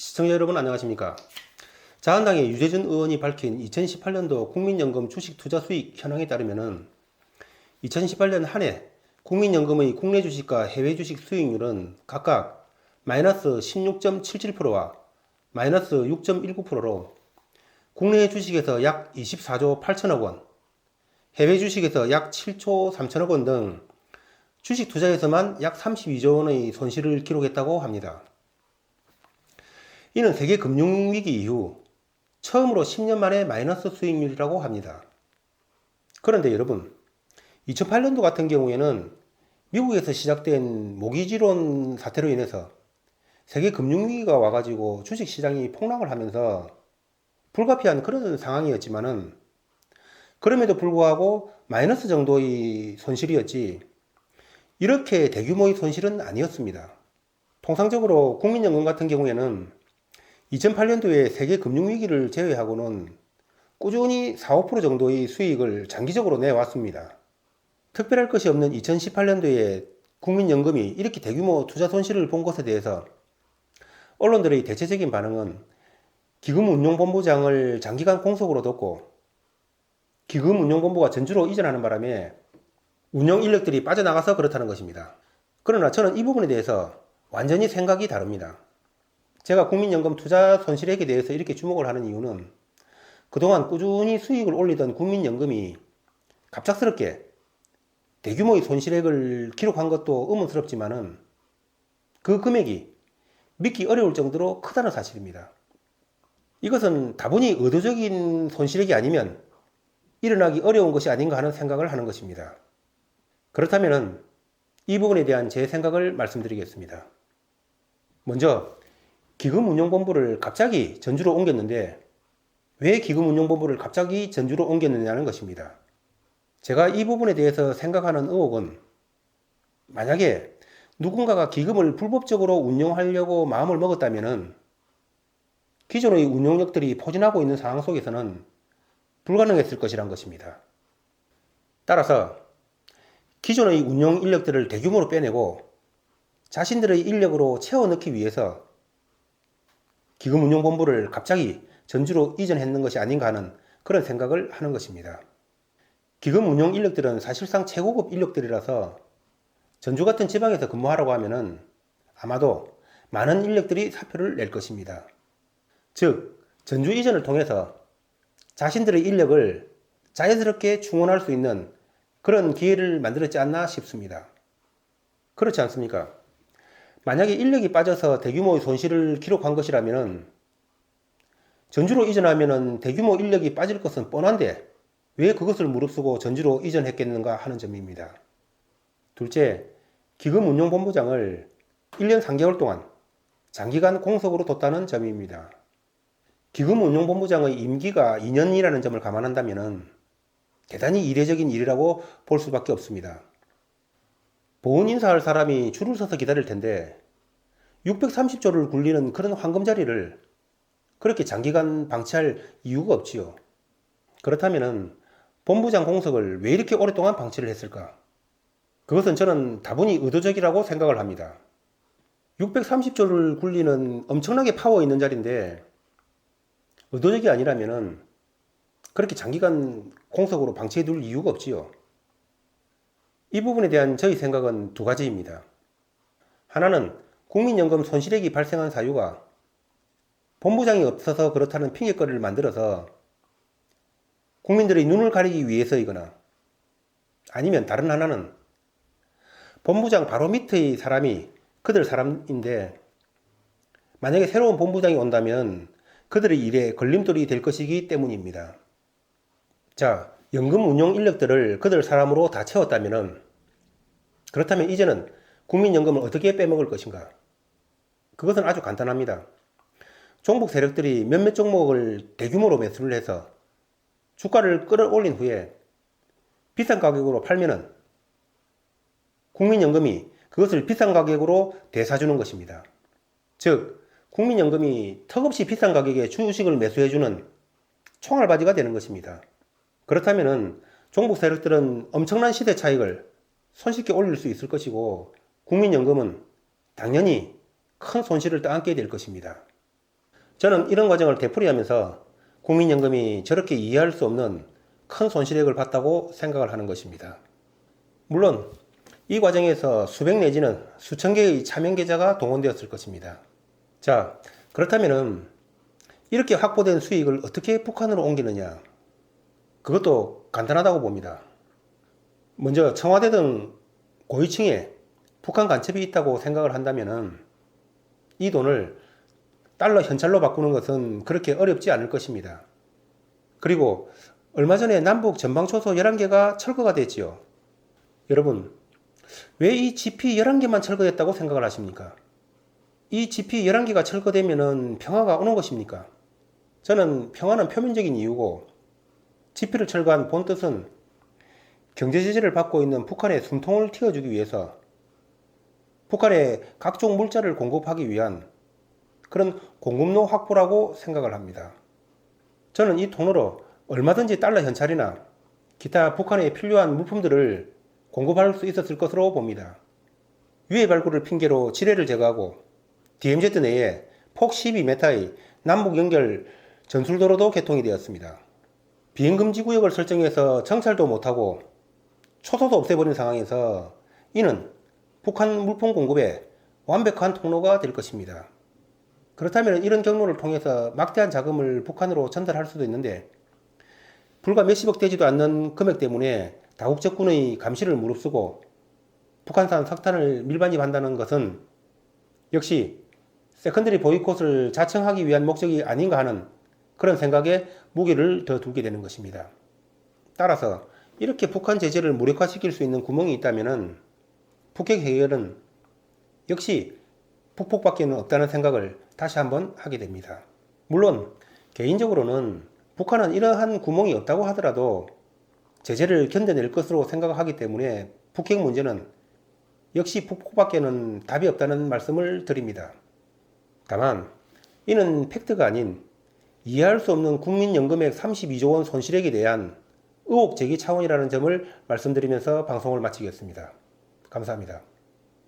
시청자 여러분 안녕하십니까? 자한당의 유재준 의원이 밝힌 2018년도 국민연금 주식 투자 수익 현황에 따르면 2018년 한 해 국민연금의 국내 주식과 해외 주식 수익률은 각각 마이너스 16.77%와 마이너스 6.19%로 국내 주식에서 약 24조 8천억 원, 해외 주식에서 약 7조 3천억 원 등 주식 투자에서만 약 32조 원의 손실을 기록했다고 합니다. 이는 세계 금융위기 이후 처음으로 10년 만에 마이너스 수익률이라고 합니다. 그런데 여러분, 2008년도 같은 경우에는 미국에서 시작된 모기지론 사태로 인해서 세계 금융위기가 와가지고 주식시장이 폭락을 하면서 불가피한 그런 상황이었지만은 그럼에도 불구하고 마이너스 정도의 손실이었지 이렇게 대규모의 손실은 아니었습니다. 통상적으로 국민연금 같은 경우에는 2008년도에 세계 금융위기를 제외하고는 꾸준히 4, 5% 정도의 수익을 장기적으로 내왔습니다. 특별할 것이 없는 2018년도에 국민연금이 이렇게 대규모 투자 손실을 본 것에 대해서 언론들의 대체적인 반응은 기금운용본부장을 장기간 공석으로 뒀고 기금운용본부가 전주로 이전하는 바람에 운영 인력들이 빠져나가서 그렇다는 것입니다. 그러나 저는 이 부분에 대해서 완전히 생각이 다릅니다. 제가 국민연금 투자 손실액에 대해서 이렇게 주목을 하는 이유는 그동안 꾸준히 수익을 올리던 국민연금이 갑작스럽게 대규모의 손실액을 기록한 것도 의문스럽지만은 그 금액이 믿기 어려울 정도로 크다는 사실입니다. 이것은 다분히 의도적인 손실액이 아니면 일어나기 어려운 것이 아닌가 하는 생각을 하는 것입니다. 그렇다면 이 부분에 대한 제 생각을 말씀드리겠습니다. 먼저 기금운용본부를 갑자기 전주로 옮겼는데 왜 기금운용본부를 갑자기 전주로 옮겼느냐는 것입니다. 제가 이 부분에 대해서 생각하는 의혹은 만약에 누군가가 기금을 불법적으로 운용하려고 마음을 먹었다면 기존의 운용력들이 포진하고 있는 상황 속에서는 불가능했을 것이란 것입니다. 따라서 기존의 운용 인력들을 대규모로 빼내고 자신들의 인력으로 채워넣기 위해서 기금운용본부를 갑자기 전주로 이전했는 것이 아닌가 하는 그런 생각을 하는 것입니다. 기금운용 인력들은 사실상 최고급 인력들이라서 전주 같은 지방에서 근무하라고 하면은 아마도 많은 인력들이 사표를 낼 것입니다. 즉, 전주 이전을 통해서 자신들의 인력을 자연스럽게 충원할 수 있는 그런 기회를 만들었지 않나 싶습니다. 그렇지 않습니까? 만약에 인력이 빠져서 대규모의 손실을 기록한 것이라면 전주로 이전하면 대규모 인력이 빠질 것은 뻔한데 왜 그것을 무릅쓰고 전주로 이전했겠는가 하는 점입니다. 둘째, 기금운용본부장을 1년 3개월 동안 장기간 공석으로 뒀다는 점입니다. 기금운용본부장의 임기가 2년이라는 점을 감안한다면 대단히 이례적인 일이라고 볼 수밖에 없습니다. 보훈 인사할 사람이 줄을 서서 기다릴 텐데 630조를 굴리는 그런 황금 자리를 그렇게 장기간 방치할 이유가 없지요. 그렇다면 본부장 공석을 왜 이렇게 오랫동안 방치를 했을까? 그것은 저는 다분히 의도적이라고 생각을 합니다. 630조를 굴리는 엄청나게 파워 있는 자리인데 의도적이 아니라면 그렇게 장기간 공석으로 방치해 둘 이유가 없지요. 이 부분에 대한 저희 생각은 두 가지입니다. 하나는 국민연금 손실액이 발생한 사유가 본부장이 없어서 그렇다는 핑계거리를 만들어서 국민들의 눈을 가리기 위해서이거나 아니면 다른 하나는 본부장 바로 밑의 사람이 그들 사람인데 만약에 새로운 본부장이 온다면 그들의 일에 걸림돌이 될 것이기 때문입니다. 자, 연금 운용 인력들을 그들 사람으로 다 채웠다면 그렇다면 이제는 국민연금을 어떻게 빼먹을 것인가? 그것은 아주 간단합니다. 종북 세력들이 몇몇 종목을 대규모로 매수를 해서 주가를 끌어올린 후에 비싼 가격으로 팔면은 국민연금이 그것을 비싼 가격으로 되사주는 것입니다. 즉, 국민연금이 턱없이 비싼 가격에 주식을 매수해주는 총알바지가 되는 것입니다. 그렇다면 종북 세력들은 엄청난 시대 차익을 손쉽게 올릴 수 있을 것이고 국민연금은 당연히 큰 손실을 떠안게 될 것입니다. 저는 이런 과정을 되풀이하면서 국민연금이 저렇게 이해할 수 없는 큰 손실액을 봤다고 생각을 하는 것입니다. 물론 이 과정에서 수백 내지는 수천 개의 차명 계좌가 동원되었을 것입니다. 자, 그렇다면은 이렇게 확보된 수익을 어떻게 북한으로 옮기느냐? 그것도 간단하다고 봅니다. 먼저 청와대 등 고위층에 북한 간첩이 있다고 생각을 한다면은 이 돈을 달러 현찰로 바꾸는 것은 그렇게 어렵지 않을 것입니다. 그리고 얼마 전에 남북 전방초소 11개가 철거가 됐지요. 여러분, 왜 이 GP 11개만 철거됐다고 생각을 하십니까? 이 GP 11개가 철거되면은 평화가 오는 것입니까? 저는 평화는 표면적인 이유고 GP를 철거한 본 뜻은 경제 제재를 받고 있는 북한의 숨통을 틔워주기 위해서 북한에 각종 물자를 공급하기 위한 그런 공급로 확보라고 생각을 합니다. 저는 이 돈으로 얼마든지 달러 현찰이나 기타 북한에 필요한 물품들을 공급할 수 있었을 것으로 봅니다. 유해 발굴을 핑계로 지뢰를 제거하고 DMZ 내에 폭 12m의 남북 연결 전술도로도 개통이 되었습니다. 비행금지 구역을 설정해서 정찰도 못하고 초소도 없애버린 상황에서 이는 북한 물품 공급에 완벽한 통로가 될 것입니다. 그렇다면 이런 경로를 통해서 막대한 자금을 북한으로 전달할 수도 있는데 불과 몇십억 되지도 않는 금액 때문에 다국적군의 감시를 무릅쓰고 북한산 석탄을 밀반입한다는 것은 역시 세컨더리 보이콧을 자청하기 위한 목적이 아닌가 하는 그런 생각에 무게를 더 두게 되는 것입니다. 따라서 이렇게 북한 제재를 무력화시킬 수 있는 구멍이 있다면 북핵 해결은 역시 북폭밖에는 없다는 생각을 다시 한번 하게 됩니다. 물론 개인적으로는 북한은 이러한 구멍이 없다고 하더라도 제재를 견뎌낼 것으로 생각하기 때문에 북핵 문제는 역시 북폭밖에는 답이 없다는 말씀을 드립니다. 다만 이는 팩트가 아닌 이해할 수 없는 국민연금액 32조 원 손실액에 대한 의혹 제기 차원이라는 점을 말씀드리면서 방송을 마치겠습니다. 감사합니다.